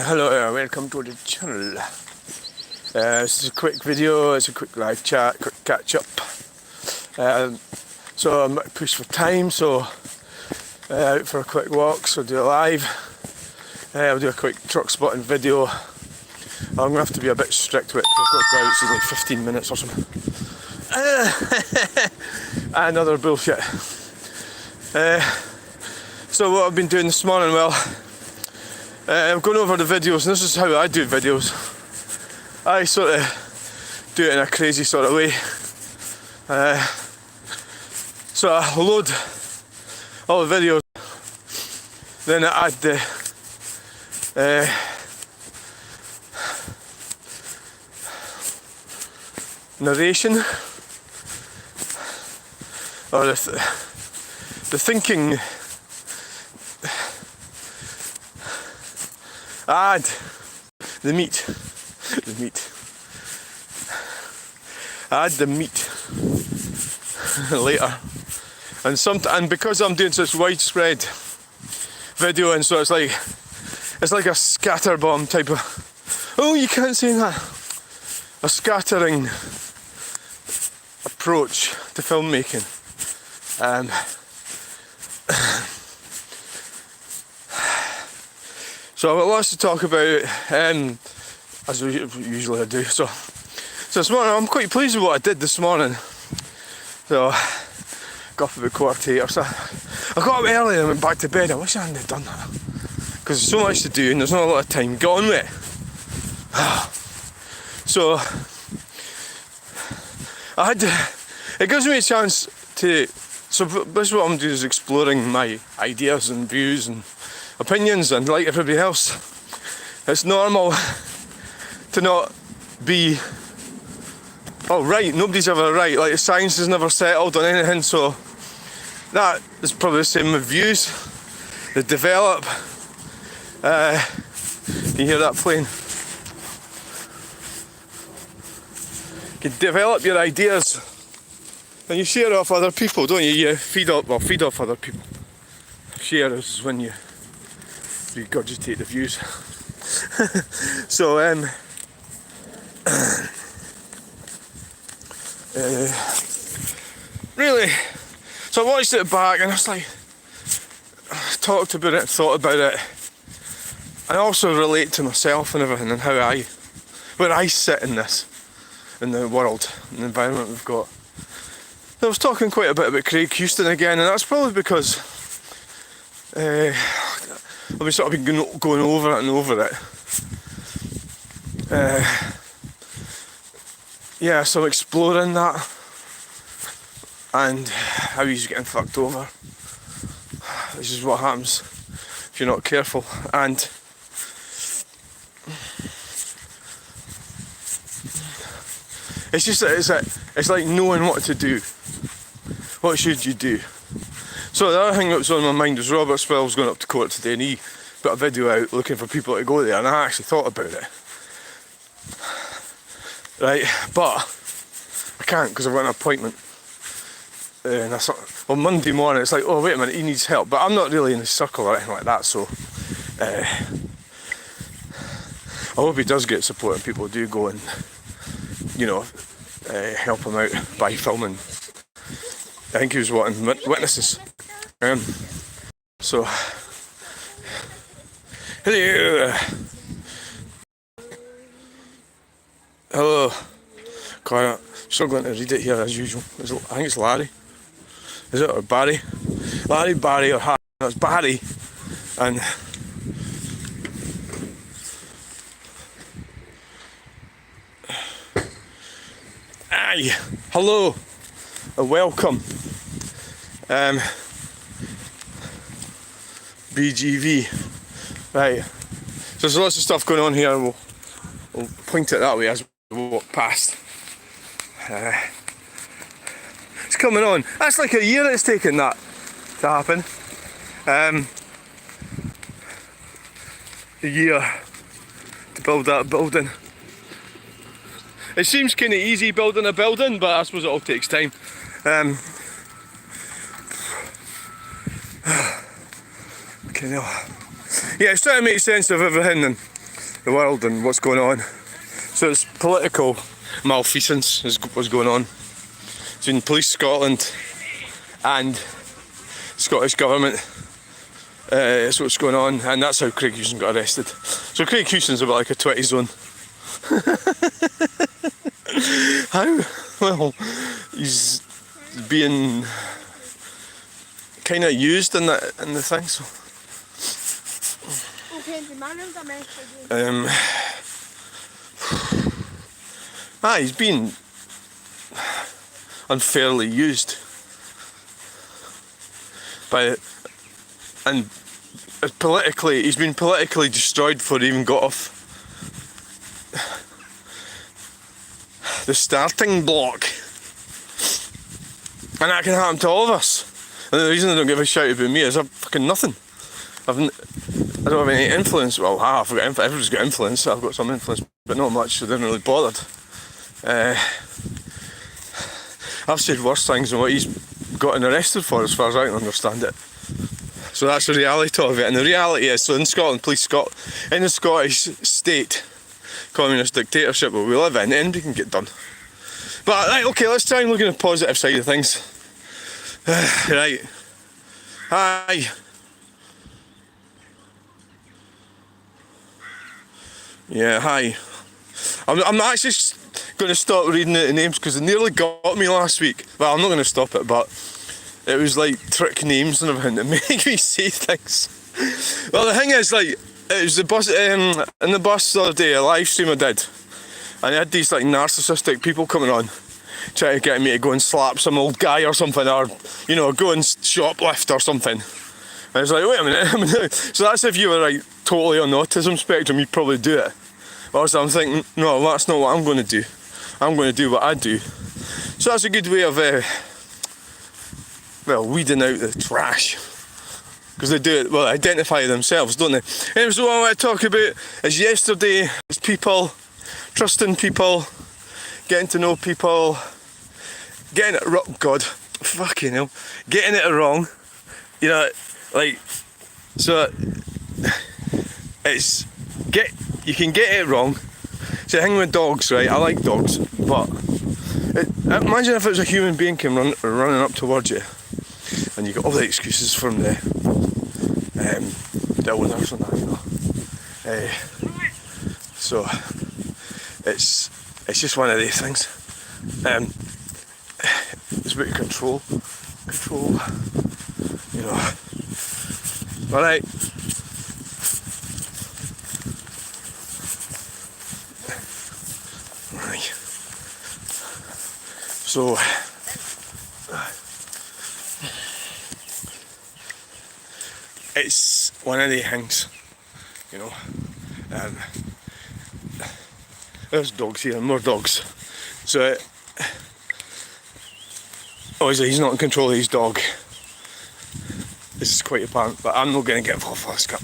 Hello, welcome to the channel. This is a quick video, it's a quick live chat, quick catch up. So I'm pushed for time, so out for a quick walk, so do a live. I'll do a quick truck spotting video. I'm going to have to be a bit strict with it, I've got to go out, it's like 15 minutes or something. Another bullshit. So what I've been doing this morning, well, I'm going over the videos, and this is how I do videos. I sort of do it in a crazy sort of way. So I load all the videos, then I add the narration, or the thinking. Add the meat. Add the meat later. And because I'm doing such widespread video, and so it's like a scatterbomb type of, oh, you can't say that, a scattering approach to filmmaking. So I've got lots to talk about, as usually I do. So this morning I'm quite pleased with what I did this morning. So got up about 7:45 or so. I got up early and went back to bed. I wish I hadn't done that, because there's so much to do and there's not a lot of time. Get on with it. So it gives me a chance to. So this is what I'm doing, is exploring my ideas and views and opinions, and like everybody else, it's normal to not be right. Nobody's ever right. Like, science has never settled on anything, so that is probably the same with views. They develop. You hear that plane? You develop your ideas and you share it off other people, don't you? You feed off other people. Share is when you regurgitate the views. So really, so I watched it back and I was like, talked about it, thought about it. I also relate to myself and everything, and where I sit in this, in the world, in the environment we've got. I was talking quite a bit about Craig Houston again, and that's probably because I've sort of been going over it and over it. Yeah, so I'm exploring that and how he's getting fucked over. This is what happens if you're not careful. And it's just it's like knowing what to do. What should you do? So the other thing that was on my mind was Robert Spill's going up to court today, and he put a video out looking for people to go there, and I actually thought about it. Right, but I can't because I've got an appointment. And I thought, on Monday morning, it's like, oh wait a minute, he needs help. But I'm not really in his circle or anything like that, so I hope he does get support and people do go and, help him out by filming. I think he was wanting witnesses. So, hello. God, I'm struggling to read it here as usual. I think it's Larry. Is it, or Barry? Barry, or Harry. No, it's Barry. And hello, welcome. BGV. Right. So there's lots of stuff going on here. We'll point it that way as we walk past. It's coming on. That's like a year it's taken that to happen. A year to build that building. It seems kind of easy building a building, but I suppose it all takes time. Okay, no. Yeah, it's trying to make sense of everything, and the world and what's going on. So it's political malfeasance is what's going on between Police Scotland and Scottish Government. That's what's going on, and that's how Craig Hewson got arrested. So Craig Hewson's a bit like a 20 zone. How? Well, he's being kind of used in the thing. So. He's been unfairly used by, and politically, he's been politically destroyed before he even got off the starting block, and that can happen to all of us. And the reason I don't give a shout about me is I've fucking nothing. I don't have any influence. Well, I've got everyone's got influence. I've got some influence, but not much. So they're not really bothered. I've said worse things than what he's gotten arrested for, as far as I can understand it. So that's the reality of it. And the reality is, so in Scotland, in the Scottish state, communist dictatorship that we live in, anybody can get done. But right, okay, let's try and look at the positive side of things. Right. Hi. Yeah, hi. I'm actually going to stop reading out the names because they nearly got me last week. Well, I'm not going to stop it, but it was like trick names and everything to make me say things. Well, the thing is, like, it was the bus in the bus the other day, a live stream I did, and I had these like narcissistic people coming on, trying to get me to go and slap some old guy or something, or go and shoplift or something. And I was like, wait a minute. So that's if you were like totally on the autism spectrum, you'd probably do it. But so I'm thinking, no, that's not what I'm going to do. I'm going to do what I do. So that's a good way of, weeding out the trash. Because they do it, identify themselves, don't they? Anyway, so what I want to talk about is yesterday, was people, trusting people, getting to know people, getting it wrong, God, fucking hell, getting it wrong, so you can get it wrong. So the thing with dogs, right, I like dogs, but imagine if it was a human being came running up towards you, and you got all the excuses from the owners and that, so it's just one of these things. It's about control, Alright. So it's one of the things, there's dogs here, more dogs. So obviously he's not in control of his dog. This is quite apparent, but I'm not going to get involved with this guy.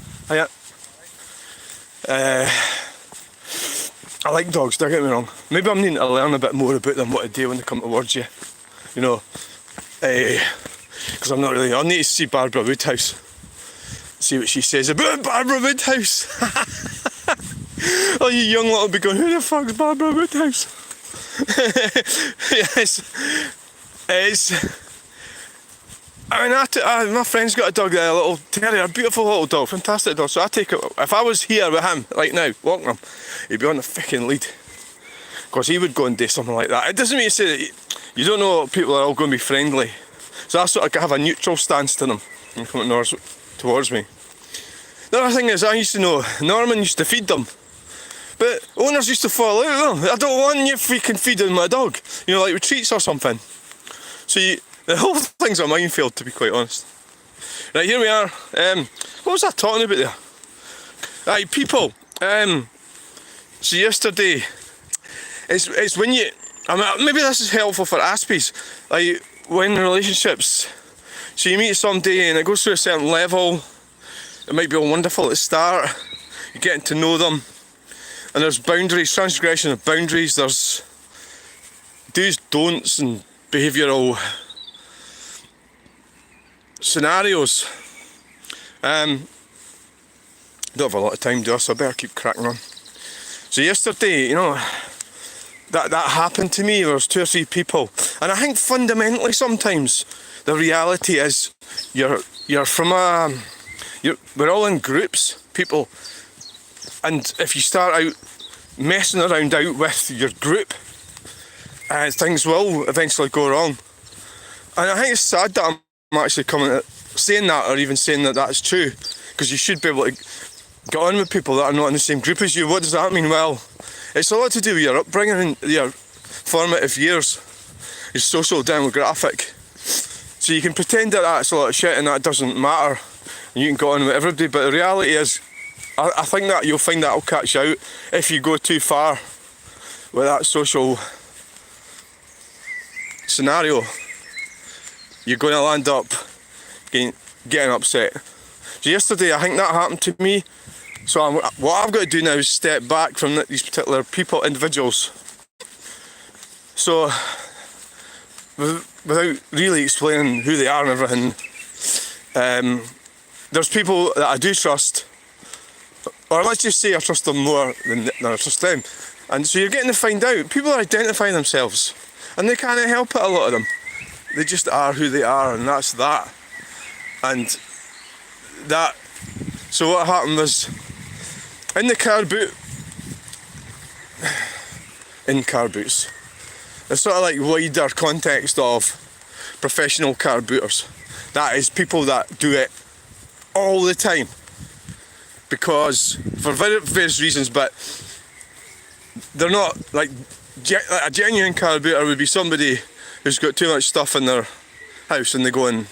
I like dogs, don't get me wrong. Maybe I'm needing to learn a bit more about them, what to do when they come towards you. Because I'm not really. I'll need to see Barbara Woodhouse. See what she says about Barbara Woodhouse. Oh, you young lot will be going, who the fuck's Barbara Woodhouse? Yes. My friend's got a dog there, a little terrier, a beautiful little dog, fantastic dog. So I take it, if I was here with him right now, walking him, he'd be on the fucking lead. Because he would go and do something like that. It doesn't mean to say that you don't know people are all going to be friendly. So I sort of have a neutral stance to them and coming towards me. The other thing is, I used to know Norman used to feed them. But owners used to fall out of them. I don't want you freaking feeding my dog. Like with treats or something. So the whole thing's a minefield, to be quite honest. Right, here we are. What was I talking about there? Right, people. So yesterday, it's when you. Maybe this is helpful for Aspies. Like when relationships, so you meet somebody and it goes through a certain level. It might be all wonderful at the start. You're getting to know them, and there's boundaries, transgression of boundaries. There's do's, don'ts, and behavioural scenarios. Don't have a lot of time, do I? So I better keep cracking on. So yesterday, you know, that happened to me. There was 2 or 3 people, and I think fundamentally sometimes the reality is you're from we're all in groups, people, and if you start out messing around out with your group, things will eventually go wrong. And I think it's sad that I'm actually saying that, or even saying that that's true, because you should be able to get on with people that are not in the same group as you. What does that mean? Well, it's a lot to do with your upbringing, your formative years, your social demographic. So you can pretend that that's a lot of shit and that doesn't matter, and you can get on with everybody, but the reality is, I think that you'll find that'll catch out if you go too far with that social scenario. You're going to land up getting upset. So yesterday, I think that happened to me. So what I've got to do now is step back from these particular people, individuals. So, without really explaining who they are and everything, there's people that I do trust, or let's just say I trust them more than I trust them. And so you're getting to find out, people identify themselves, and they can't help it, a lot of them. They just are who they are, and that's that. And that, so what happened was, in the car boot, in car boots, the sort of like wider context of professional car booters. That is people that do it all the time, because for various reasons, but they're not like a genuine car booter would be somebody who's got too much stuff in their house and they go and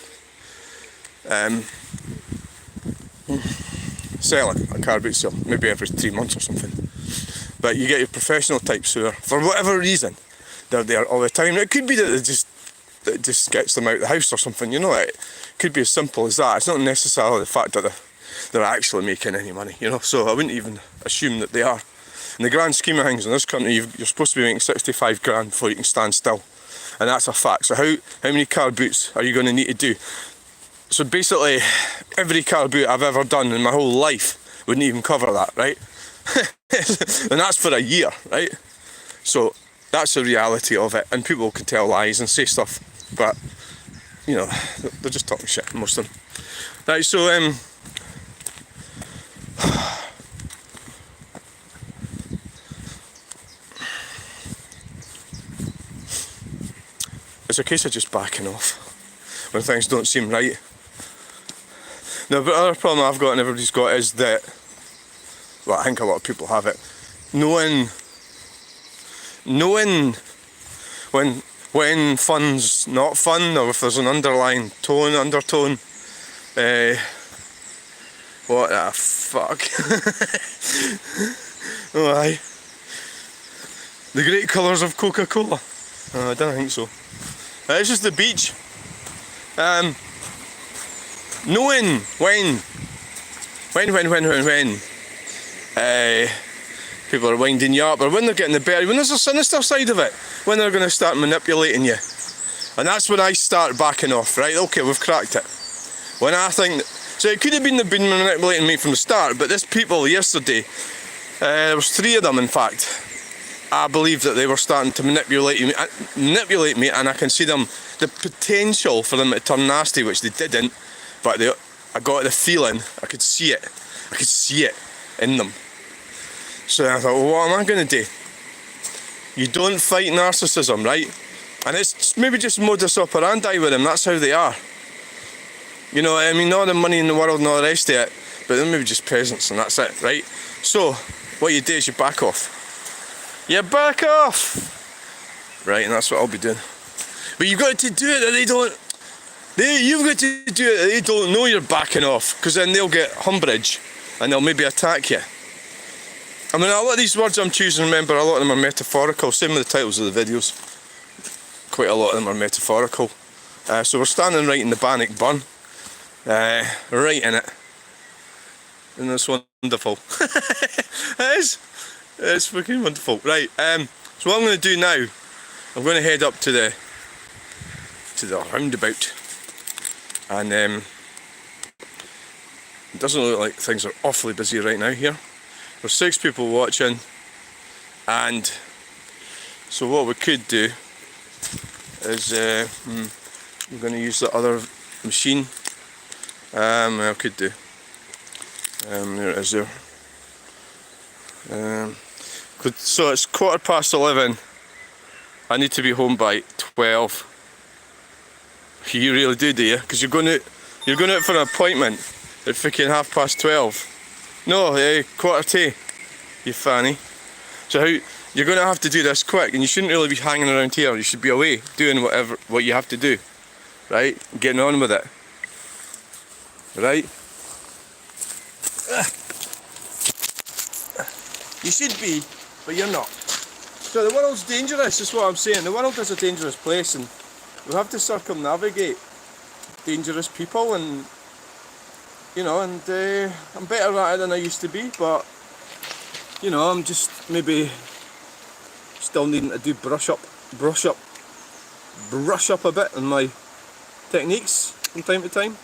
sell it, a car boot sale, maybe every 3 months or something. But you get your professional types who are, for whatever reason, they're there all the time. It could be that it just gets them out of the house or something, you know. It could be as simple as that. It's not necessarily the fact that they're actually making any money, you know. So I wouldn't even assume that they are. In the grand scheme of things in this country, you're supposed to be making 65 grand before you can stand still, and that's a fact. So how many car boots are you going to need to do? So basically, every car boot I've ever done in my whole life wouldn't even cover that, right? And that's for a year, right? So that's the reality of it, and people can tell lies and say stuff, but you know, they're just talking shit, most of them. Right, so it's a case of just backing off when things don't seem right. Now, the other problem I've got and everybody's got is that, well, I think a lot of people have it, knowing when fun's not fun, or if there's an underlying undertone. What the fuck? Oh aye. The great colours of Coca-Cola. I don't think so. It's just the beach. Knowing when people are winding you up, or when they're getting the better, when there's a sinister side of it, when they're going to start manipulating you. And that's when I start backing off, right? Okay, we've cracked it. When I think, so it could have been they've been manipulating me from the start, but this people yesterday, there was 3 of them in fact, I believe that they were starting to manipulate me, and I can see them, the potential for them to turn nasty, which they didn't, but I got the feeling, I could see it in them. So I thought, well, what am I going to do? You don't fight narcissism, right? And it's maybe just modus operandi with them, that's how they are. You know, I mean, all the money in the world and all the rest of it, but then maybe just presents and that's it, right? So, what you do is you back off. You back off! Right, and that's what I'll be doing. But you've got to do it that they don't... You've got to do it that they don't know you're backing off, because then they'll get umbrage and they'll maybe attack you. I mean, a lot of these words I'm choosing, remember, a lot of them are metaphorical. Same with the titles of the videos. Quite a lot of them are metaphorical. So we're standing right in the Bannock Burn. Right in it. And it's wonderful. It is. It's fucking wonderful. Right, so what I'm going to do now, I'm going to head up to the roundabout. And it doesn't look like things are awfully busy right now here. There's 6 people watching. And so what we could do is we're going to use the other machine. I could do. There it is there. So it's 11:15. I need to be home by 12. You really do you? Because you're going out for an appointment at freaking 12:30. No, 1:15. You fanny. So you're going to have to do this quick, and you shouldn't really be hanging around here. You should be away doing what you have to do, right? Getting on with it, right? You should be, but you're not. So the world's dangerous, is what I'm saying. The world is a dangerous place, and we have to circumnavigate dangerous people, and you know, and I'm better at it than I used to be, but you know, I'm just maybe still needing to do brush up a bit on my techniques from time to time.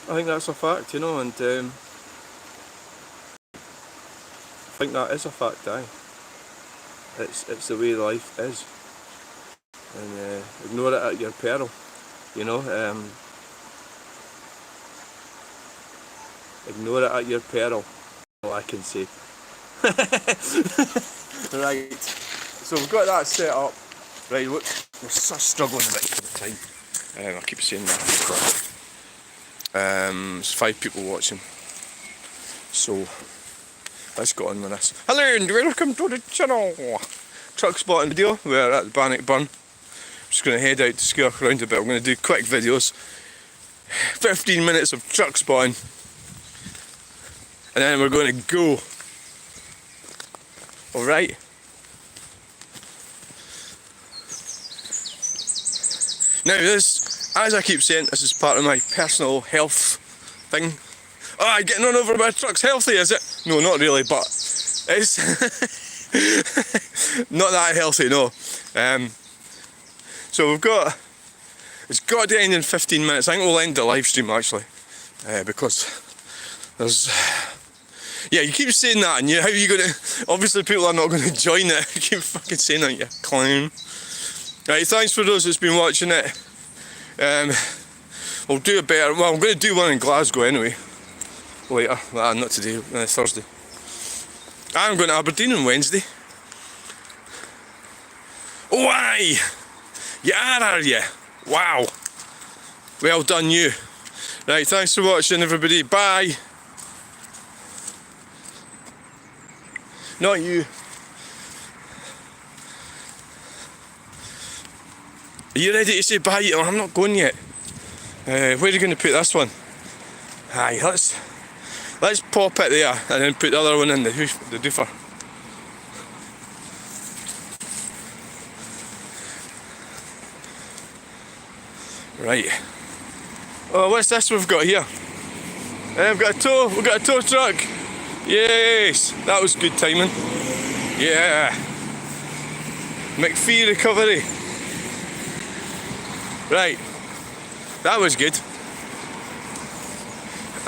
I think that's a fact, you know, and I think that is a fact, aye. It's the way life is, and ignore it at your peril, you know. Ignore it at your peril, all I can say. Right, so we've got that set up. Right, look, we're struggling a bit for the time. I keep saying that. There's 5 people watching, so let's get on with this. Hello and welcome to the channel. Truck spotting video. We're at the Bannock Burn. I'm just going to head out to scare around a bit. I'm going to do quick videos, 15 minutes of truck spotting, and then we're going to go. Alright. Now this, as I keep saying, this is part of my personal health thing. Oh, getting on over my truck's healthy, is it? No, not really, but it's not that healthy, no. So it's got to end in 15 minutes. I think we'll end the live stream actually, because there's... Yeah, you keep saying that, and how are you going to... Obviously people are not going to join it. You keep fucking saying that, you clown. Right, thanks for those that's been watching it. We'll do a better... Well, I'm going to do one in Glasgow anyway. Later. Not today, Thursday. I'm going to Aberdeen on Wednesday. Oh, aye! You are you? Wow. Well done, you. Right, thanks for watching, everybody. Bye. Not you. Are you ready to say bye? Oh, I'm not going yet. Where are you going to put this one? Aye, let's pop it there and then put the other one in the doofer. Right. Oh, what's this we've got here? We've got a tow truck. Yes, that was good timing. Yeah. McPhee recovery. Right. That was good.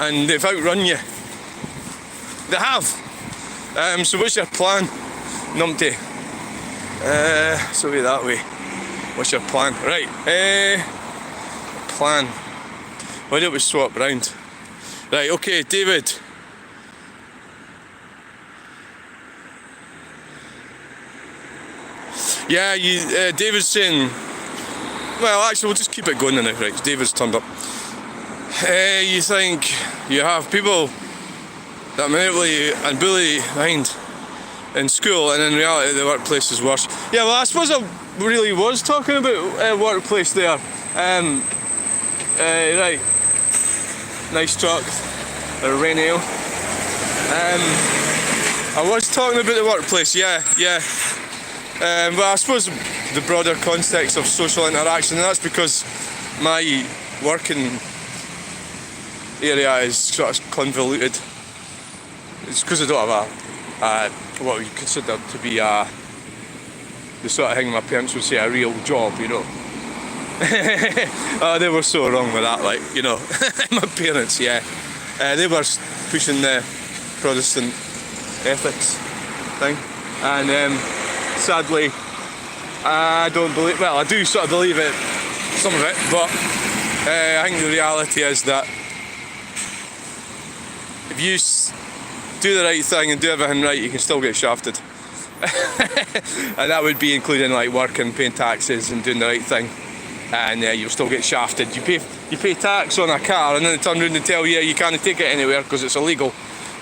And they've outrun you. They have. So what's your plan, numpty? So be that way. What's your plan? Right. Plan. Why don't we swap round? Right, okay, David. Yeah, David's saying... Well, actually, we'll just keep it going now, right? David's turned up. You think you have people that manipulate and bully behind in school, and in reality the workplace is worse. Yeah, well, I suppose I really was talking about workplace there. Right. Nice truck. A rain ale. I was talking about the workplace, yeah. But I suppose the broader context of social interaction, and that's because my working area is sort of convoluted. It's because I don't have what we consider to be the sort of thing my parents would say a real job, you know. They were so wrong with that, like, you know. My parents, yeah. They were pushing the Protestant ethics thing, and sadly, I don't believe. Well, I do sort of believe it, some of it, but I think the reality is that if you do the right thing and do everything right, you can still get shafted. And that would be including like working, paying taxes and doing the right thing, and you'll still get shafted. You pay tax on a car and then they turn around and tell you you can't take it anywhere because it's illegal.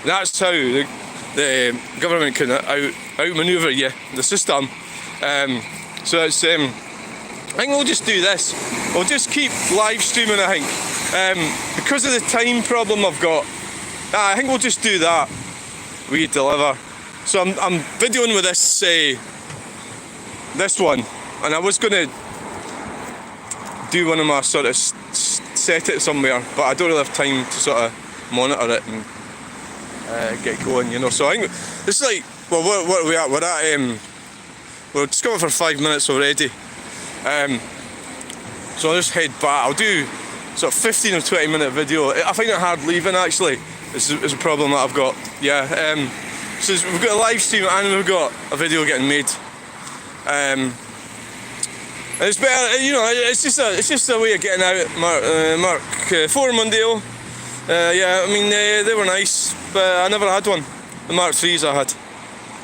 And that's how the government can outmaneuver you, the system. So it's I think we'll just do this. We'll just keep live streaming, I think. Because of the time problem I've got, I think we'll just do that. We deliver. So I'm videoing with this one, and I was going to do one of my sort of set it somewhere, but I don't really have time to sort of monitor it and get going, you know. So I think it's like, well, what are we at? We're just going for 5 minutes already. So I'll just head back. I'll do sort of 15 or 20 minute video. I find it hard leaving, actually. This is a problem that I've got. Yeah. So we've got a live stream and we've got a video getting made. And it's better, you know. It's just a way of getting out. Mark 4 Mondeo. Yeah, I mean they were nice, but I never had one. The Mark 3s I had.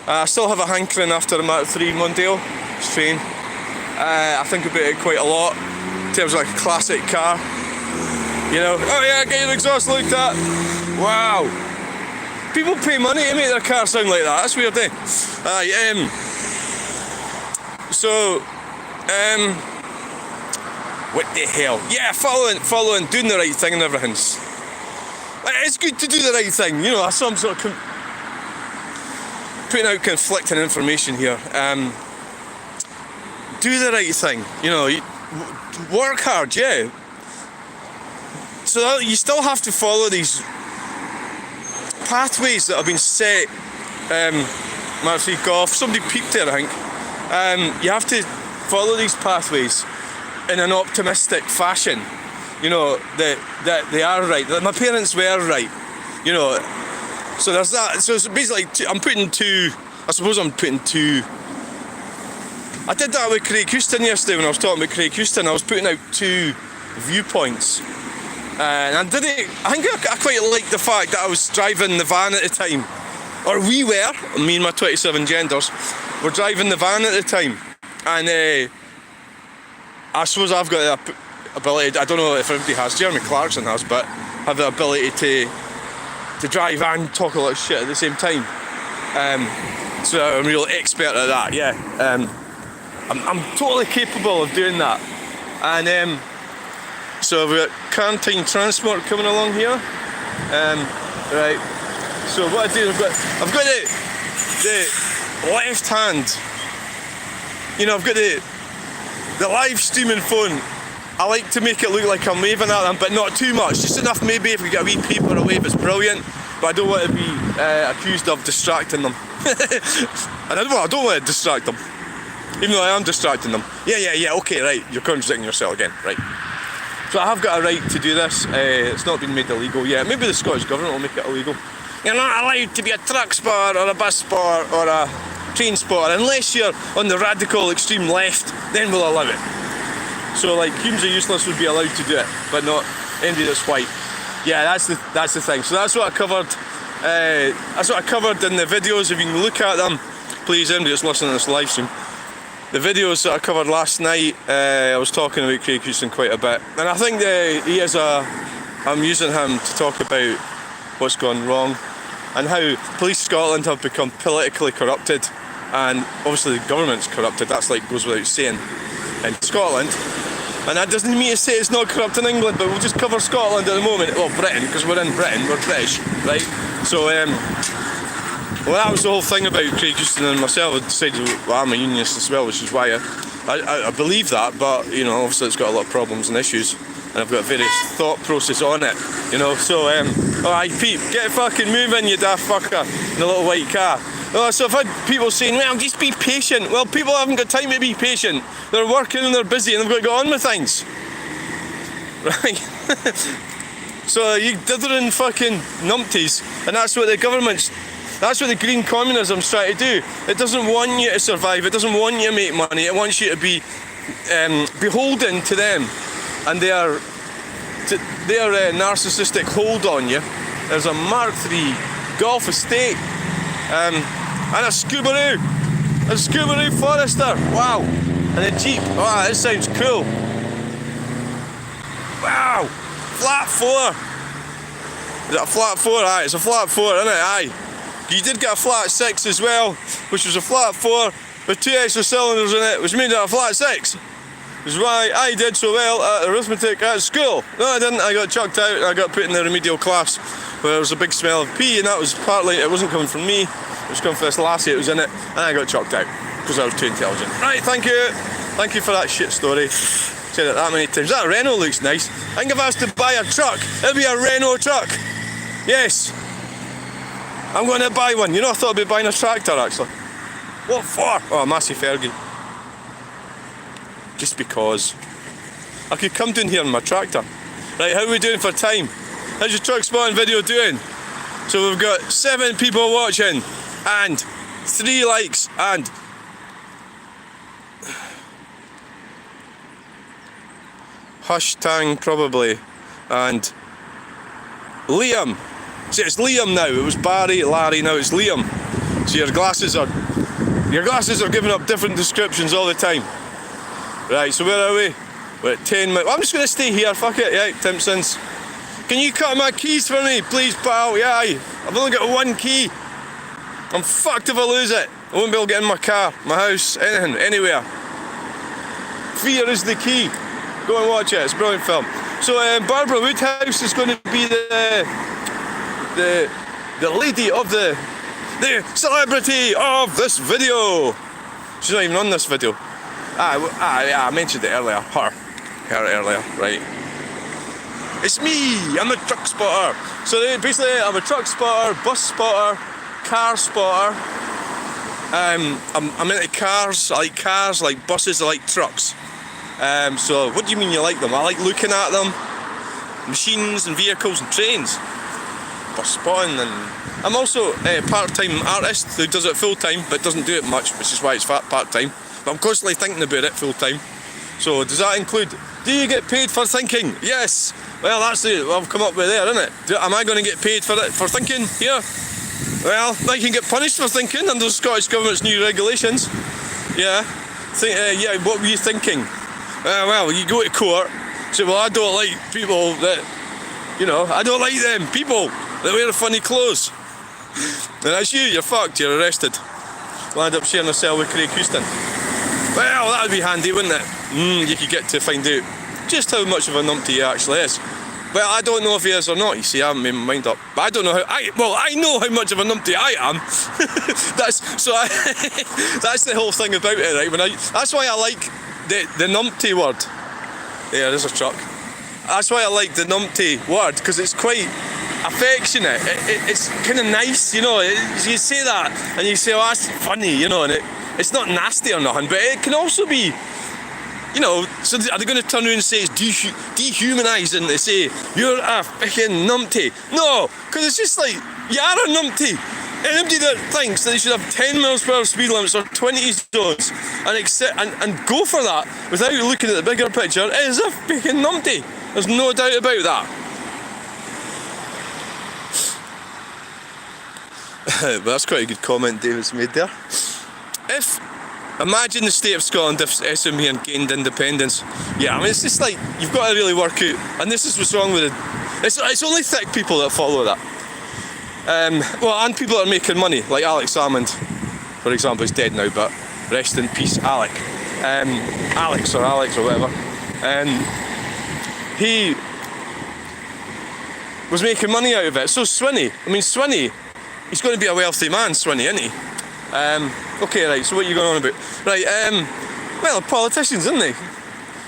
I still have a hankering after the Mark 3 Mondeo. It's train. I think about it quite a lot in terms of like a classic car. You know, oh yeah, get your exhaust looked at. Wow. People pay money to make their car sound like that. That's weird, eh? What the hell? Yeah, following, doing the right thing and everything. It's good to do the right thing, you know. I saw some sort of putting out conflicting information here. Do the right thing, you know. Work hard, yeah. So you still have to follow these pathways that have been set. Mark 3 Golf, somebody peeped there, I think. You have to follow these pathways in an optimistic fashion. You know, that they are right, that my parents were right, you know. So there's that. So it's basically, I suppose I'm putting two. I did that with Craig Houston yesterday when I was talking about Craig Houston. I was putting out two viewpoints. And I think I quite liked the fact that I was driving the van at the time. Or we were, me and my 27 genders, were driving the van at the time. And I suppose I've got the ability, I don't know if everybody has, Jeremy Clarkson has, but have the ability to drive and talk a lot of shit at the same time. So I'm a real expert at that, yeah. I'm totally capable of doing that. And so we've got quarantine transport coming along here. Right. So what I do, I've got the left hand. You know, I've got the live streaming phone. I like to make it look like I'm waving at them, but not too much. Just enough maybe if we get a wee peep or a wave, it's brilliant. But I don't want to be accused of distracting them. And I don't want to distract them. Even though I am distracting them. Yeah, okay, right. You're contradicting yourself again, right. So I have got a right to do this. It's not been made illegal yet. Maybe the Scottish Government will make it illegal. You're not allowed to be a truck spotter or a bus spotter or a train spotter unless you're on the radical extreme left, then we'll allow it. So like humans are useless would be allowed to do it, but not anybody that's white. Yeah, that's the thing. So that's what I covered. That's what I covered in the videos. If you can look at them, please, anybody that's listening to this live stream. The videos that I covered last night, I was talking about Craig Houston quite a bit, and I think I'm using him to talk about what's gone wrong and how Police Scotland have become politically corrupted, and obviously the government's corrupted. That's like goes without saying in Scotland, and that doesn't mean to say it's not corrupt in England, but we'll just cover Scotland at the moment. Well, Britain, because we're in Britain, we're British, right? So well, that was the whole thing about Craig Houston and myself. I decided, well, I'm a unionist as well, which is why I believe that, but, you know, obviously it's got a lot of problems and issues, and I've got various thought process on it, you know, so, alright, Pete, get fucking moving, you daft fucker, in a little white car. So I've had people saying, well, just be patient. Well, people haven't got time to be patient. They're working and they're busy and they've got to go on with things. Right? So you dithering fucking numpties, and that's what the government's That's what the green communism's trying to do. It doesn't want you to survive. It doesn't want you to make money. It wants you to be beholden to them and their narcissistic hold on you. There's a Mark III Golf Estate and a Subaru Forester. Wow, and a Jeep. Wow, this sounds cool. Wow, flat 4. Is it a flat 4? Aye, it's a flat 4, isn't it? Aye. You did get a flat 6 as well, which was a flat 4 with 2 extra cylinders in it, which made it a flat 6. Which is why I did so well at arithmetic at school. No, I didn't. I got chucked out and I got put in the remedial class where there was a big smell of pee, and that was partly, it wasn't coming from me, it was coming from this lassie that was in it, and I got chucked out because I was too intelligent. Right, thank you. Thank you for that shit story. Said it that many times. That Renault looks nice. I think if I was to buy a truck, it'd be a Renault truck. Yes. I'm going to buy one. You know, I thought I'd be buying a tractor actually. What for? Oh, a Massey Fergie. Just because. I could come down here in my tractor. Right, how are we doing for time? How's your truck spotting video doing? So we've got 7 people watching and 3 likes and Hush Tang probably and Liam. See, it's Liam now. It was Barry, Larry, now it's Liam. So your glasses are giving up different descriptions all the time. Right, so where are we? We're at 10 minutes. I'm just going to stay here, fuck it, yeah, Timpsons. Can you cut my keys for me, please, pal? Yeah, I've only got 1 key. I'm fucked if I lose it. I won't be able to get in my car, my house, anything, anywhere. Fear is the key. Go and watch it, it's a brilliant film. So Barbara Woodhouse is going to be the lady of the celebrity of this video. She's not even on this video. I mentioned it earlier. Her earlier, right? It's me. I'm a truck spotter. So basically, I'm a truck spotter, bus spotter, car spotter. I'm into cars. I like buses. I like trucks. So what do you mean you like them? I like looking at them, machines and vehicles and trains. Bus spotting, and I'm also a part-time artist who does it full-time but doesn't do it much, which is why it's part-time. But I'm constantly thinking about it full-time. So does that include, do you get paid for thinking? Yes. Well, that's what I've come up with there, isn't it? Am I going to get paid for it for thinking here? Well, I can get punished for thinking under the Scottish Government's new regulations. Yeah. Yeah, what were you thinking? Well, you go to court, say, well, I don't like people that, I don't like them people that wear funny clothes. And that's you're fucked, you're arrested. You'll end up sharing a cell with Craig Houston. Well, that would be handy, wouldn't it? You could get to find out just how much of a numpty he actually is. Well, I don't know if he is or not, you see, I haven't made my mind up. But I don't know I know how much of a numpty I am. That's the whole thing about it, right? That's why I like the numpty word. Yeah, there's a truck. That's why I like the numpty word, because it's quite affectionate. It's kind of nice, you say that and you say, oh, that's funny, and it's not nasty or nothing, but it can also be, so are they going to turn around and say it's dehumanising to say, you're a fucking numpty? No, because it's just like, you are a numpty. Anybody that thinks that they should have 10 miles per hour speed limits or 20 zones and go for that without looking at the bigger picture is a fucking numpty. There's no doubt about that. But that's quite a good comment David's made there. Imagine the state of Scotland if SME had gained independence. Yeah, I mean, it's just like, you've got to really work out, and this is what's wrong with it. It's only thick people that follow that. And people that are making money, like Alex Salmond, for example. He's dead now, but rest in peace, Alex or whatever. He was making money out of it. So Swinney, he's going to be a wealthy man, Swinney, isn't he? Okay, right, so what are you going on about? Right, well, politicians, isn't he?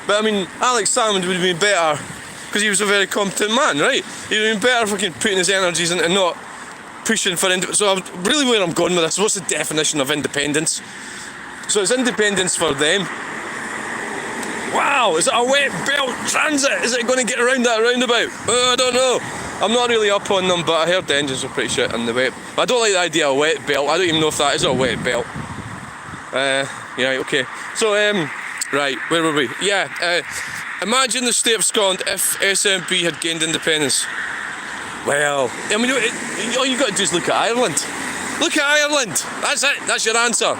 But Alex Salmond would have been better, because he was a very competent man, right? He would have been better fucking putting his energies into not pushing for independence. So really where I'm going with this, what's the definition of independence? So it's independence for them. Wow, is it a wet belt transit? Is it going to get around that roundabout? I don't know. I'm not really up on them, but I heard the engines are pretty shit on the wet. I don't like the idea of a wet belt. I don't even know if that is a wet belt. Yeah, okay. So, right, where were we? Yeah, imagine the state of Scotland if SNP had gained independence. Well, I mean, all you got to do is look at Ireland. Look at Ireland. That's it. That's your answer.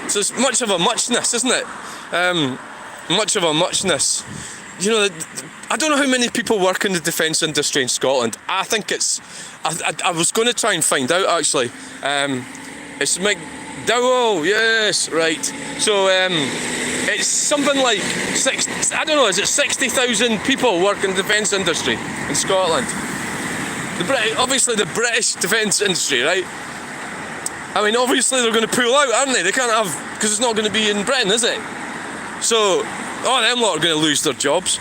So it's much of a muchness, isn't it? Much of a muchness. You know, I don't know how many people work in the defence industry in Scotland. I think it's... I was going to try and find out, actually. It's McDowell, yes, right. So, it's something like... I don't know, is it 60,000 people work in the defence industry in Scotland? Obviously the British defence industry, right? I mean, obviously they're going to pull out, aren't they? They can't have... Because it's not going to be in Britain, is it? So... Oh, them lot are going to lose their jobs.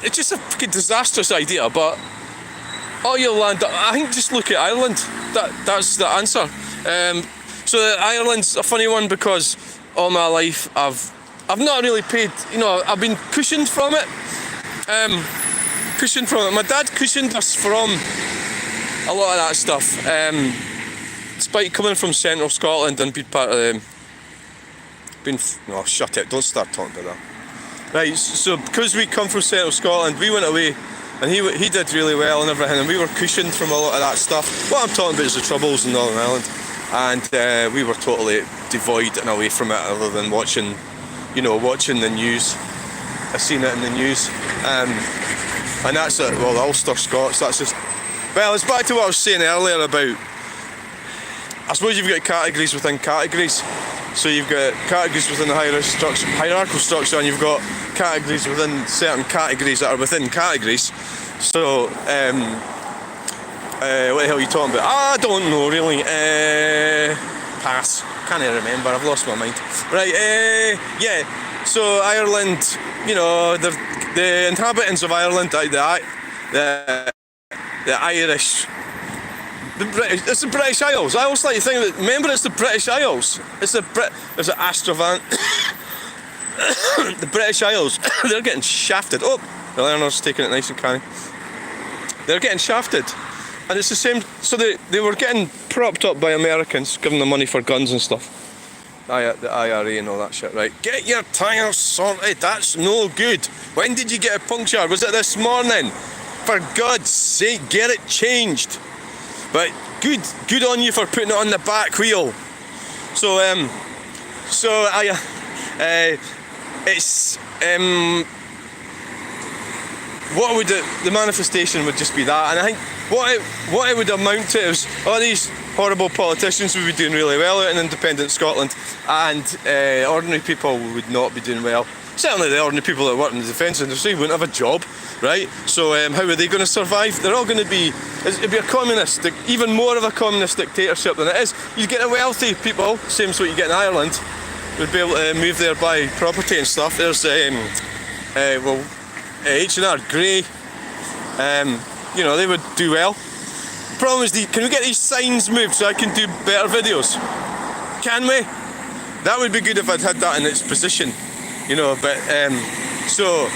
It's just a fucking disastrous idea, but oil land, I think just look at Ireland. That's the answer. So Ireland's a funny one because all my life I've not really paid, you know, I've been cushioned from it. My dad cushioned us from a lot of that stuff. Despite coming from central Scotland and being part of the... No, shut it, don't start talking about that. Right, so because we come from central Scotland, we went away and he did really well and everything, and we were cushioned from a lot of that stuff. What I'm talking about is the Troubles in Northern Ireland, and we were totally devoid and away from it other than watching the news. I seen it in the news, and that's it. Well, the Ulster Scots, that's just... Well, it's back to what I was saying earlier about... I suppose you've got categories within categories. So you've got categories within the hierarchical structure, and you've got categories within certain categories that are within categories. So, what the hell are you talking about? I don't know really. Pass. Can't remember. I've lost my mind. Right. Yeah. So Ireland, you know, the inhabitants of Ireland, the Irish. It's the British Isles. I always like to think that. Remember, it's the British Isles. There's an Astravant. The British Isles. They're getting shafted. Oh, the learner's taking it nice and canny. They're getting shafted, and it's the same. So they were getting propped up by Americans, giving them money for guns and stuff. The IRA and all that shit. Right. Get your tyres sorted. That's no good. When did you get a puncture? Was it this morning? For God's sake, get it changed. But good on you for putting it on the back wheel. So what would the manifestation would just be that, and I think what it would amount to is all these horrible politicians would be doing really well out in independent Scotland, and ordinary people would not be doing well. Certainly the ordinary people that work in the defence industry wouldn't have a job, right? So how are they going to survive? They're all going to be... It'd be a communist, even more of a communist dictatorship than it is. You get the wealthy people, same as what you get in Ireland, would be able to move there, buy property and stuff. There's H&R Grey, you know, they would do well. The problem is, can we get these signs moved so I can do better videos? Can we? That would be good if I'd had that in its position. You know, but, so,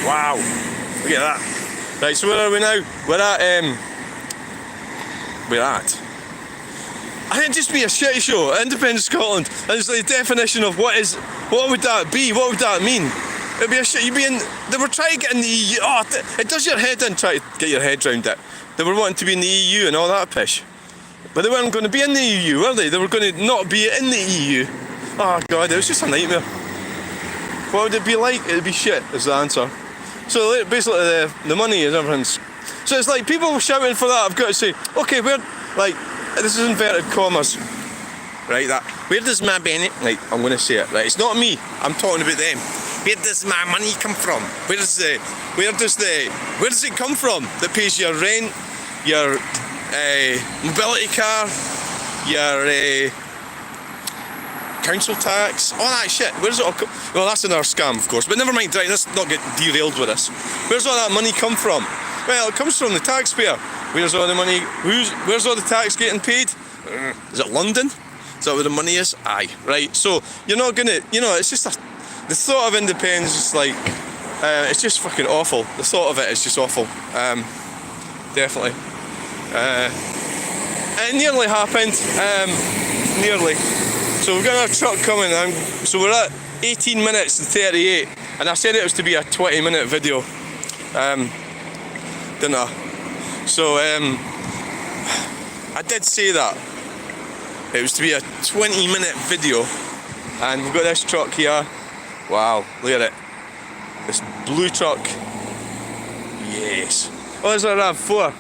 wow, look at that. Right, so where are we now? We're at, I think it'd just be a shitty show, Independent Scotland, and it's like the definition of what would that be, what would that mean? It'd be a shit, they were trying to get in the EU, it does your head in, try to get your head round it. They were wanting to be in the EU and all that pish. But they weren't going to be in the EU, were they? They were going to not be in the EU. Oh God, it was just a nightmare. What would it be like? It'd be shit, is the answer. So basically the money is everything's... So it's like people shouting for that, I've got to say, okay, this is inverted commas. Right, where does my Bennett... Right, I'm going to say it, right, it's not me, I'm talking about them. Where does my money come from? Where does it come from that pays your rent, your mobility car, your... council tax, all that shit. Where's it all come? Well, that's another scam, of course, but never mind, right, let's not get derailed with this. Where's all that money come from? Well, it comes from the taxpayer. Where's all the money? Where's all the tax getting paid? Is it London? Is that where the money is? Aye, right. So you're not gonna, you know, it's just the thought of independence is like, It's just fucking awful. The thought of it is just awful. Definitely. It nearly happened. Nearly. So we've got our truck coming. So we're at 18 minutes and 38, and I said it was to be a 20-minute video. Didn't I? So I did say that. It was to be a 20-minute video, and we've got this truck here. Wow, look at it. This blue truck. Yes. Oh, there's our RAV4.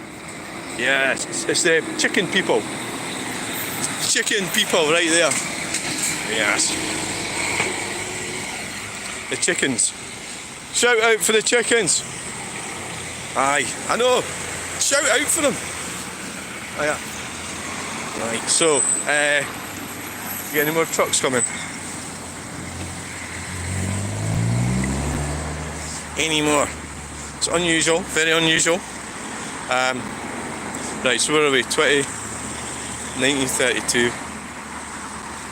Yes, it's the chicken people. Chicken people right there. Yes. The chickens. Shout out for the chickens. Aye, I know. Shout out for them. Oh, yeah. Right, so, you got any more trucks coming? Any more? It's unusual, very unusual. Right, so where are we? 1932.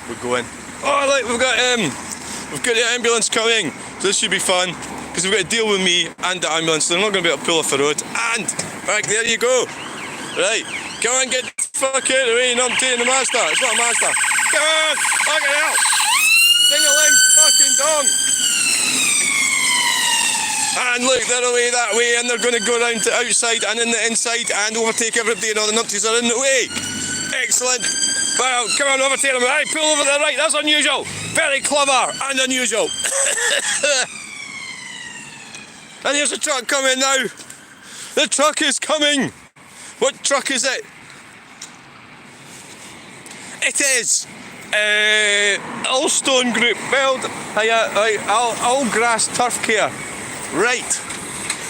We're going. Oh, look, we've got the ambulance coming. So this should be fun, because we've got to deal with me and the ambulance. So they're not going to be able to pull off the road. And back there you go. Right, come on, get the fuck out of the way. You're not taking the Mazda. It's not a Mazda. Come on, fucking hell. Ding-a-ling, fucking dong. And look, they're away that way, and they're going to go round to outside and in the inside and overtake everybody, and all the numpties are in the way. Excellent. Well, come on, overtake them. Right, pull over to the right. That's unusual. Very clever and unusual. And here's the truck coming now. The truck is coming. What truck is it? It is Allstone Group. Well, Allgrass Turf Care. Right.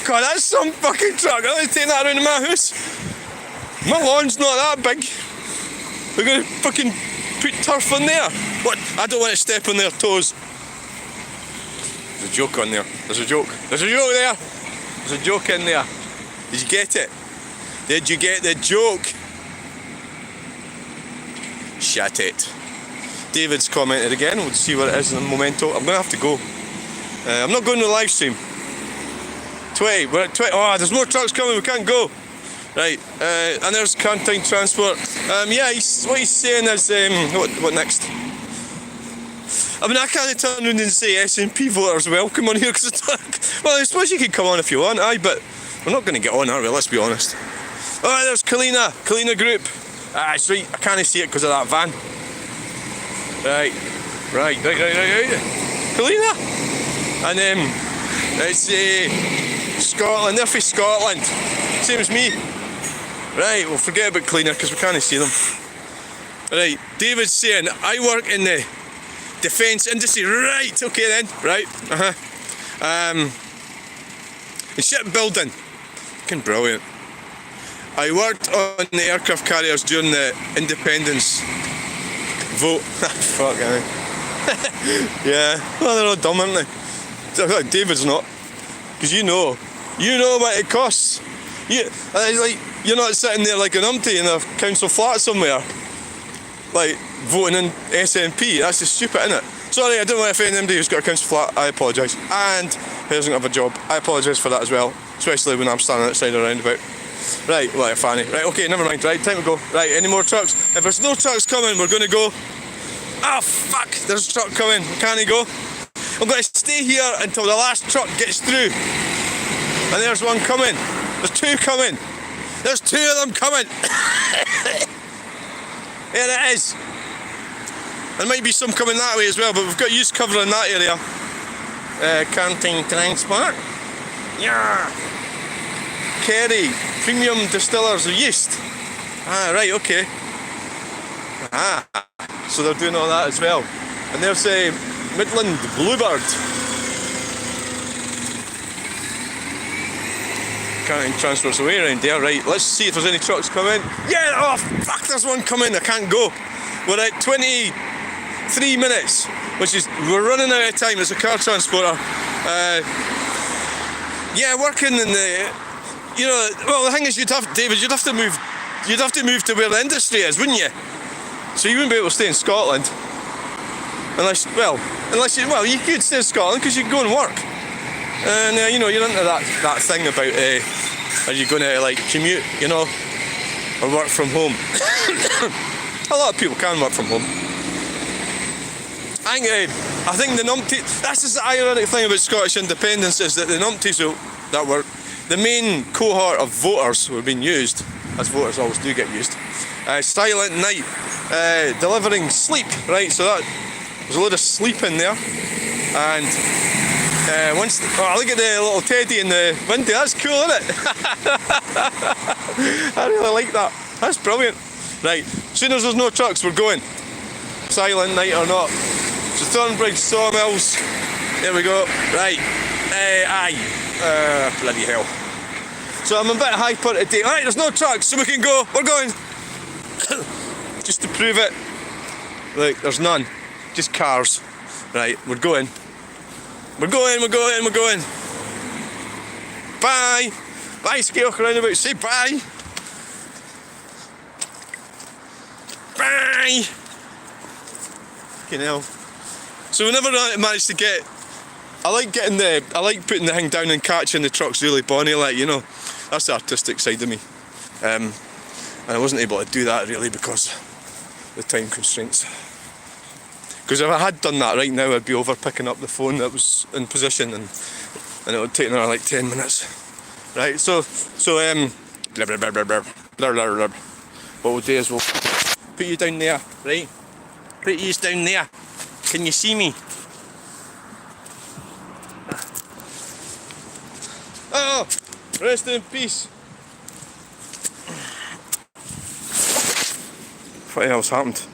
God, that's some fucking truck. I'm going to take that around to my house. My lawn's not that big. We're going to fucking put turf on there. What? I don't want to step on their toes. There's a joke on there. There's a joke. There's a joke there. There's a joke in there. Did you get it? Did you get the joke? Shut it. David's commented again. We'll see what it is in a momento. I'm going to have to go. I'm not going to the live stream. 20. We're at 20. Oh, there's more trucks coming. We can't go. Right. And there's Cantine Transport. Yeah, what he's saying is... what next? I mean, I can't turn around and say SNP voters welcome on here, because well, I suppose you could come on if you want, aye, but we're not going to get on, are we? Let's be honest. Alright, there's Kalina Group. Ah, it's right, I can't see it because of that van. Right. Kalina. And it's Scotland, they're from Scotland. Same as me. Right, we'll forget about Kalina because we can't see them. Right, David's saying, I work in the defence industry. Right, okay then. Right, in shipbuilding. Fucking brilliant. I worked on the aircraft carriers during the independence vote. Fuck, yeah. Well, they're all dumb, aren't they? David's not. Because you know what it costs. You're not sitting there like an umpty in a council flat somewhere, like voting in SNP. That's just stupid, isn't it? Sorry, I don't want to offend anybody who's got a council flat. I apologise. And who doesn't have a job. I apologise for that as well, especially when I'm standing outside a roundabout. Right, well, Fanny. Right, okay, never mind. Right, time to go. Right, any more trucks? If there's no trucks coming, we're going to go. Oh, fuck! There's a truck coming. Can he go? I'm going to stay here until the last truck gets through. And there's one coming. There's two coming. There's two of them coming. There it is. There might be some coming that way as well, but we've got use covering that area. Cantine Transport. Yeah. Kerry, Premium Distillers of Yeast. Ah, right, okay. Ah, so they're doing all that as well. And there's Midland Bluebird. Cantine Transport's away around there. Right, let's see if there's any trucks coming. Yeah, oh fuck, there's one coming. I can't go. We're at 23 minutes, which is, we're running out of time. It's a car transporter. Yeah, working in the... You know, well, the thing is, David, you'd have to move to where the industry is, wouldn't you? So you wouldn't be able to stay in Scotland, unless you could stay in Scotland because you could go and work. And you know, you're into that thing about are you going to like commute, you know, or work from home. A lot of people can work from home. I think the numpties, that's just the ironic thing about Scottish independence, is that the numpties that were the main cohort of voters who were being used, as voters always do get used, silent night, delivering sleep, right? So that there's a load of sleep in there, and look at the little teddy in the window. That's cool, isn't it? I really like that. That's brilliant. Right, as soon as there's no trucks, we're going. Silent night or not. So Thornbridge Sawmills. There we go. Right. Bloody hell. So I'm a bit hyper today. Alright, there's no trucks, so we can go. We're going. Just to prove it. Look, there's none. Just cars. Right, we're going. We're going. Bye. Bye, Scale Roundabout. Say bye. Bye. Fucking hell. So we never managed to get. I like putting the thing down and catching the trucks really bonny, like, you know. That's the artistic side of me. And I wasn't able to do that really because of the time constraints. Because if I had done that right now, I'd be over picking up the phone that was in position, and it would take another like 10 minutes. Right, so blah, blah, blah, blah, blah, blah, blah, blah. What we'll do is we'll put you down there, right? Put you down there. Can you see me? Oh, rest in peace. What else happened?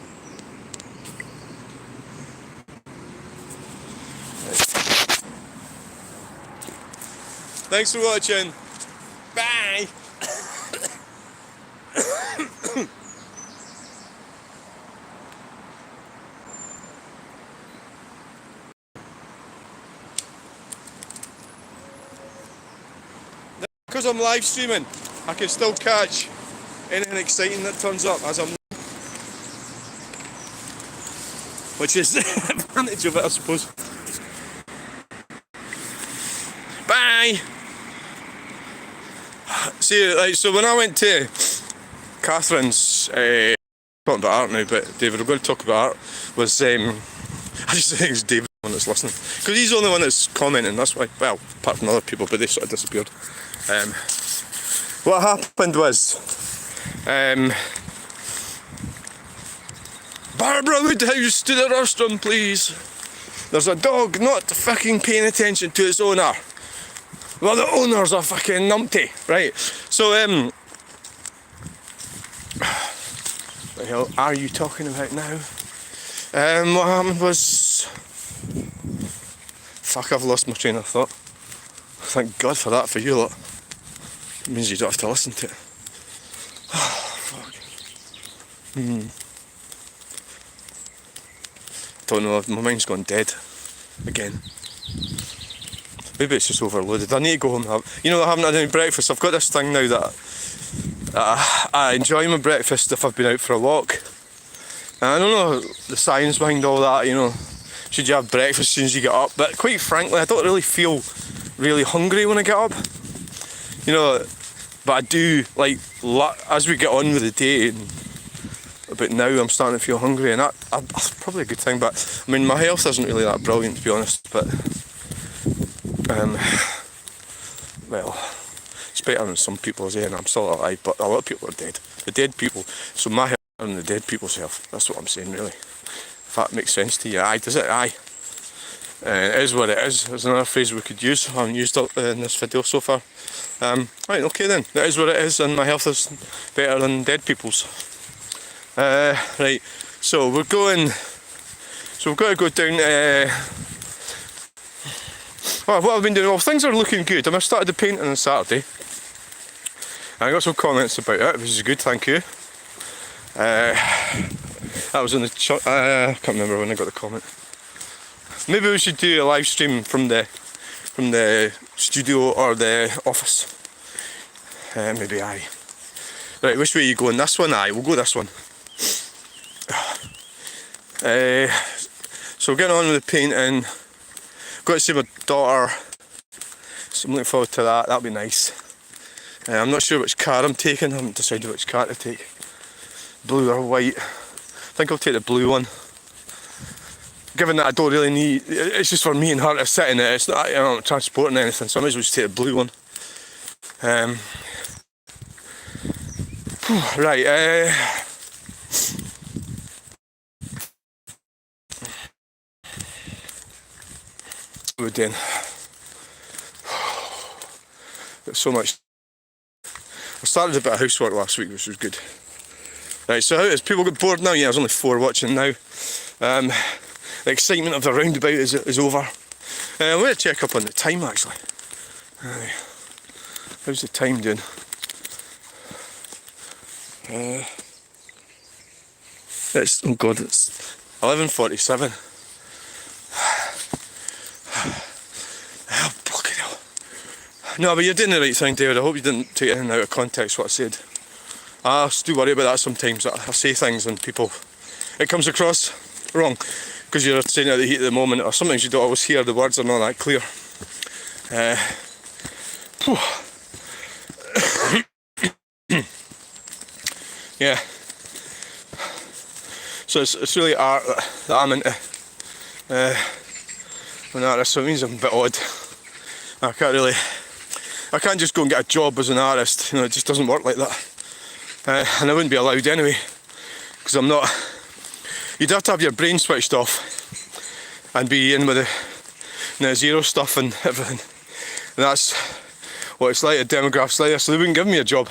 Thanks for watching. Bye. Because I'm live streaming, I can still catch anything exciting that turns up as I'm, which is the advantage of it, I suppose. Bye. See, like, so when I went to Catherine's, talking about art now, but David, we're going to talk about art, was, I just think it's David the one that's listening, because he's the only one that's commenting, that's why, well, apart from other people, but they sort of disappeared. What happened was, Barbara Woodhouse to the rostrum, please. There's a dog not fucking paying attention to its owner. Well, the owner's a fucking numpty, right? So, what the hell are you talking about now? What happened was, fuck, I've lost my train of thought. Thank God for that, for you lot. It means you don't have to listen to it. Oh, fuck. Don't know, my mind's gone dead again. Maybe it's just overloaded. I need to go home and have, you know, I haven't had any breakfast. I've got this thing now that I enjoy my breakfast if I've been out for a walk. And I don't know the science behind all that, you know. Should you have breakfast as soon as you get up? But quite frankly, I don't really feel really hungry when I get up. You know, but I do, like, as we get on with the day, and about now I'm starting to feel hungry, and that's probably a good thing. But I mean, my health isn't really that brilliant, to be honest, but well, it's better than some people's, and I'm still alive, but a lot of people are dead. The dead people, so my health and the dead people's health, that's what I'm saying, really. If that makes sense to you, aye, does it? Aye. It is what it is. There's another phrase we could use. I haven't used it in this video so far. Right, okay then. That is what it is, and my health is better than dead people's. Right, so we're going. So we've got to go down. Well, what I've been doing. Well, things are looking good. I started the painting on Saturday. I got some comments about it, which is good. Thank you. That was in the. I can't remember when I got the comment. Maybe we should do a live stream from the studio or the office. Maybe aye. Right, which way are you going? This one? Aye, we'll go this one. So we're getting on with the painting. Got to see my daughter So I'm looking forward to that. That'll be nice. I'm not sure which car I'm taking. I haven't decided which car to take. Blue or white. I think I'll take the blue one. Given that I don't really need... It's just for me and her to sit in it. It's not, I'm not transporting anything, so I might as well just take the blue one. Right, what are we doing? Got so much. I started a bit of housework last week, which was good. Right, so how is people get bored now? Yeah, there's only 4 watching now. The excitement of the roundabout is over. I'm going to check up on the time actually. How's the time doing? It's, oh god, it's 11:47. Oh, fucking hell. No, but you're doing the right thing, David. I hope you didn't take anything out of context what I said. I do worry about that sometimes. I say things and people, it comes across wrong because you're saying it at the heat of the moment, or sometimes you don't always hear the words are not that clear. Yeah. So it's really art that I'm into. An artist, so it means I'm a bit odd. I can't just go and get a job as an artist. You know, it just doesn't work like that. And I wouldn't be allowed anyway, because I'm not. You'd have to have your brain switched off and be in with the zero stuff and everything. And that's what it's like. A demographs like this, so they wouldn't give me a job.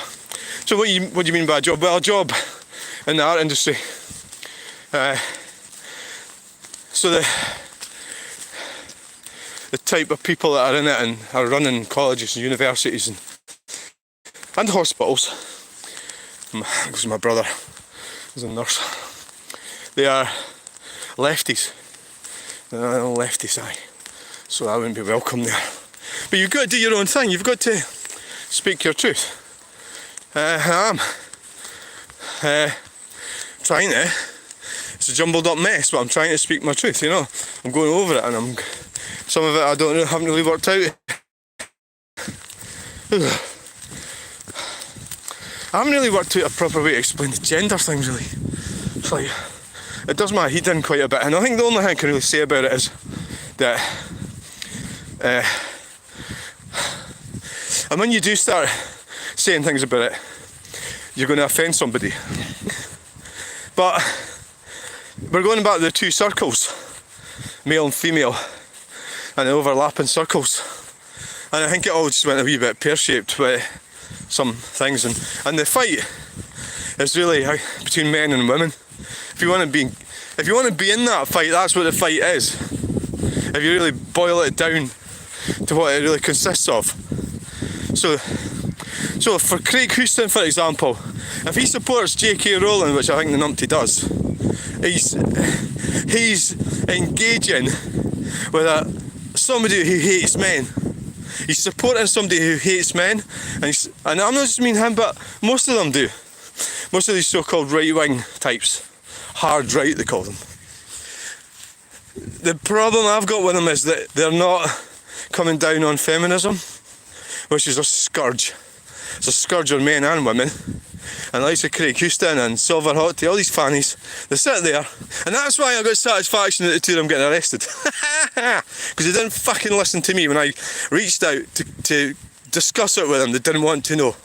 So what do you mean by a job? Well, a job in the art industry. So the type of people that are in it and are running colleges and universities and hospitals, because my brother is a nurse, they are lefties. They're lefties, aye. So I wouldn't be welcome there. But you've got to do your own thing. You've got to speak your truth. I am trying to. It's a jumbled up mess, but I'm trying to speak my truth, you know. I'm going over it, and some of it I don't know, haven't really worked out. I haven't really worked out a proper way to explain the gender thing, really. It's like, it does my head in quite a bit, and I think the only thing I can really say about it is that and when you do start saying things about it, you're going to offend somebody. But we're going back to the 2 circles, male and female, and the overlapping circles. And I think it all just went a wee bit pear-shaped with some things. And the fight is really between men and women. If you want to be in that fight, that's what the fight is. If you really boil it down to what it really consists of. So for Craig Houston, for example, if he supports J.K. Rowling, which I think the numpty does, he's engaging with somebody who hates men. He's supporting somebody who hates men, and I'm not just mean him, but most of them do. Most of these so-called right-wing types, hard right they call them. The problem I've got with them is that they're not coming down on feminism, which is a scourge. It's a scourge on men and women. And like Craig Houston and Silver Hot Tea, all these fannies, they sit there, and that's why I got satisfaction that the 2 of them getting arrested. Because they didn't fucking listen to me when I reached out to discuss it with them. They didn't want to know.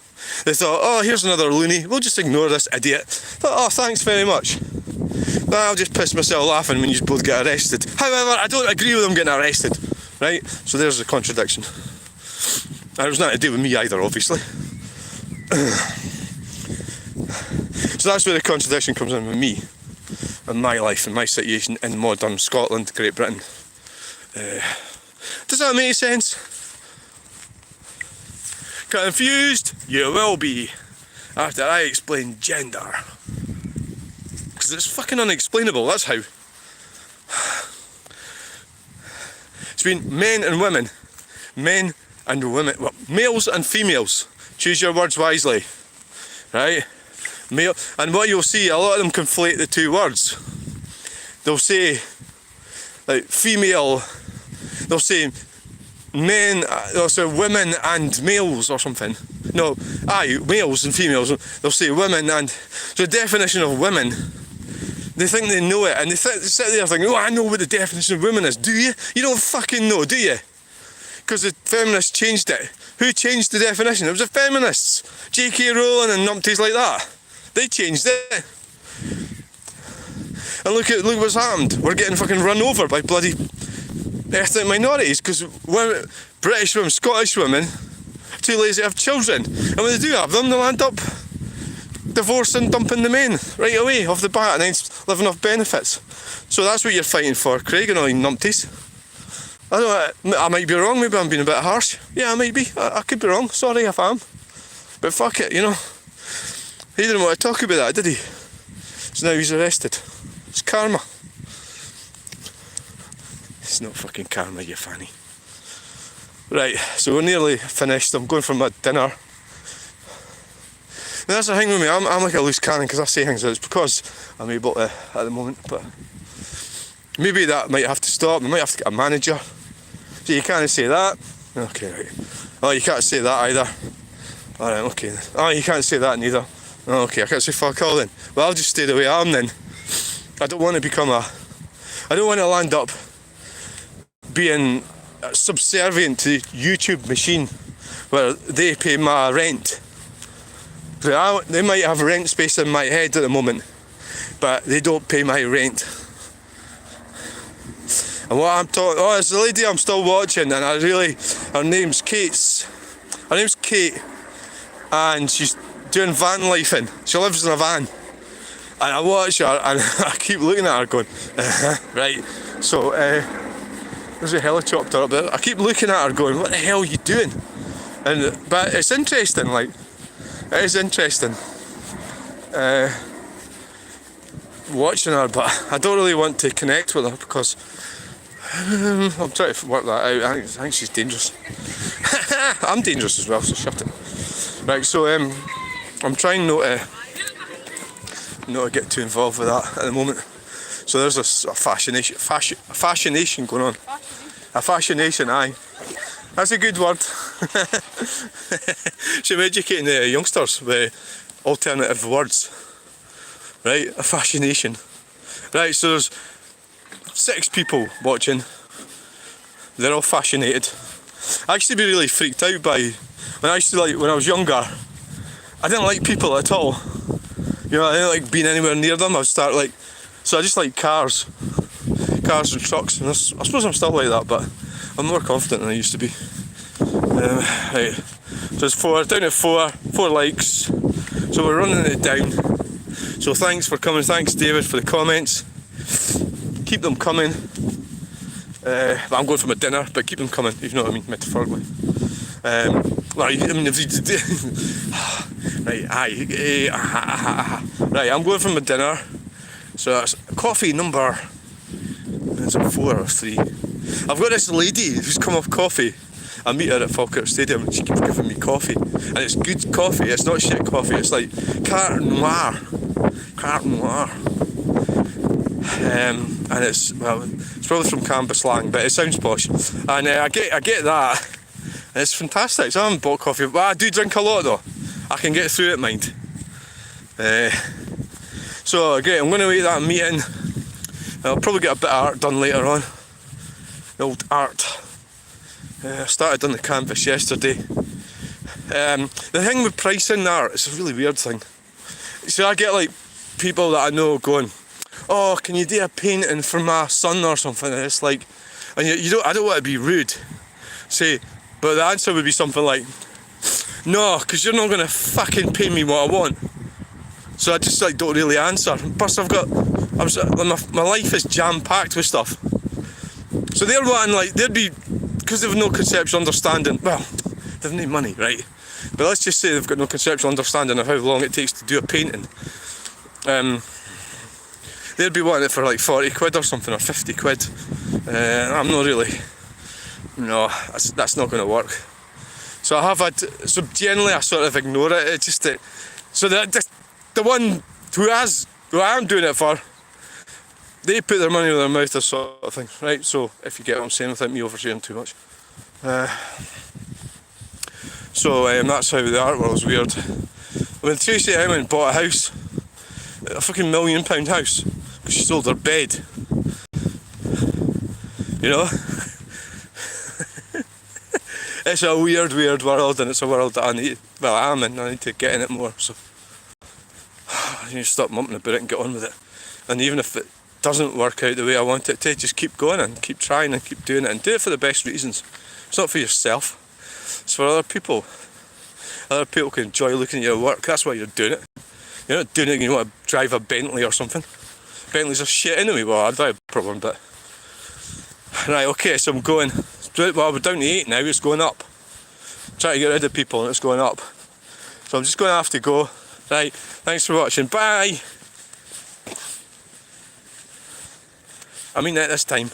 They thought, oh, here's another loony, we'll just ignore this idiot. Thought, oh, thanks very much. I'll just piss myself laughing when you both get arrested. However, I don't agree with them getting arrested, right? So there's the contradiction. And it was nothing to do with me either, obviously. So that's where the contradiction comes in with me and my life and my situation in modern Scotland, Great Britain. Does that make sense? Confused? You will be after I explain gender. Because it's fucking unexplainable, that's how. It's been men and women. Men and women. Well, males and females. Choose your words wisely. Right? Male. And what you'll see, a lot of them conflate the 2 words. They'll say, like, female. They'll say men, so women and males or something. No, males and females. They'll say women and... So the definition of women, they think they know it, and they sit there thinking, oh, I know what the definition of women is. Do you? You don't fucking know, do you? Because the feminists changed it. Who changed the definition? It was the feminists. J.K. Rowling and numpties like that. They changed it. And look what's happened. We're getting fucking run over by bloody ethnic minorities because British women, Scottish women, too lazy to have children. And when they do have them, they'll end up divorcing, dumping the men right away off the bat and then living off benefits. So that's what you're fighting for, Craig, and all you numpties. I might be wrong, maybe I'm being a bit harsh. Yeah, I might be. I could be wrong. Sorry if I am. But fuck it, you know. He didn't want to talk about that, did he? So now he's arrested. It's karma. It's not fucking karma, you fanny. Right, so we're nearly finished. I'm going for my dinner. Now that's the thing with me, I'm like a loose cannon because I say things out. It's because I'm able to at the moment, but maybe that might have to stop. We might have to get a manager. So you can't say that. Okay, right. Oh, you can't say that either. Alright, okay. Oh, you can't say that neither. Oh, okay, I can't say fuck all then. Well, I'll just stay the way I am then. I don't want to land up being subservient to the YouTube machine where they pay my rent. They might have rent space in my head at the moment, but they don't pay my rent. And what I'm talking, there's a lady I'm still watching, and her name's Kate, and she's doing van lifing. She lives in a van. And I watch her and I keep looking at her going, right, so there's a helicopter up there. I keep looking at her going, what the hell are you doing? But it's interesting, like, it is interesting watching her, but I don't really want to connect with her because I'm trying to work that out. I think she's dangerous. I'm dangerous as well, so shut it. Right, so I'm trying not to get too involved with that at the moment. So there's a fascination going on. A fascination, aye. That's a good word. So I'm educating the youngsters with alternative words. Right, a fascination. Right, so there's 6 people watching. They're all fascinated. I used to be really freaked out by, when I was younger, I didn't like people at all. You know, I didn't like being anywhere near them. So I just like cars and trucks, and I suppose I'm still like that, but I'm more confident than I used to be. Right, so it's down at 4 likes, so we're running it down. So thanks for coming, thanks David for the comments. Keep them coming. I'm going for my dinner, but keep them coming, if you know what I mean, metaphorically. Right, I'm going for my dinner. So that's coffee number, is it 4 or 3? I've got this lady who's come off coffee. I meet her at Falkirk Stadium and she keeps giving me coffee. And it's good coffee, it's not shit coffee, it's like Carte Noire. And it's probably from Canberra slang, but it sounds posh. And I get that. And it's fantastic. So I haven't bought coffee, but I do drink a lot though. I can get through it, mind. So great, I'm going to wait that meeting. I'll probably get a bit of art done later on. The old art. I started on the canvas yesterday. The thing with pricing art, it's a really weird thing. So I get like people that I know going, oh, can you do a painting for my son or something? And it's like, and I don't want to be rude, but the answer would be something like, no, because you're not going to fucking pay me what I want. So I just like don't really answer. Plus my life is jam-packed with stuff. So they're wanting they'd be, because they've no conceptual understanding, well, they've no money, right? But let's just say they've got no conceptual understanding of how long it takes to do a painting. They'd be wanting it for like 40 quid or something, or 50 quid. I'm not really, no, that's not going to work. So generally I sort of ignore it. It's just that, so the one who I am doing it for, they put their money where their mouth is, sort of thing, right? So if you get what I'm saying without me oversharing too much. So that's how the art world's weird. When Tracy Emin bought a house, a fucking £1 million house, because she sold her bed. You know? It's a weird world, and it's a world that I am in. I need to get in it more, so I need to stop mumping about it and get on with it. And even if it doesn't work out the way I want it to, just keep going and keep trying and keep doing it, and do it for the best reasons. It's not for yourself, it's for other people. Other people can enjoy looking at your work, that's why you're doing it. You're not doing it because you want to drive a Bentley or something. Bentleys are shit anyway, well I drive a problem, but... Right, okay, so I'm going... Well, we're down to 8 now, it's going up. I'm trying to get rid of people and it's going up. So I'm just going to have to go. Right, thanks for watching, bye! I mean that this time.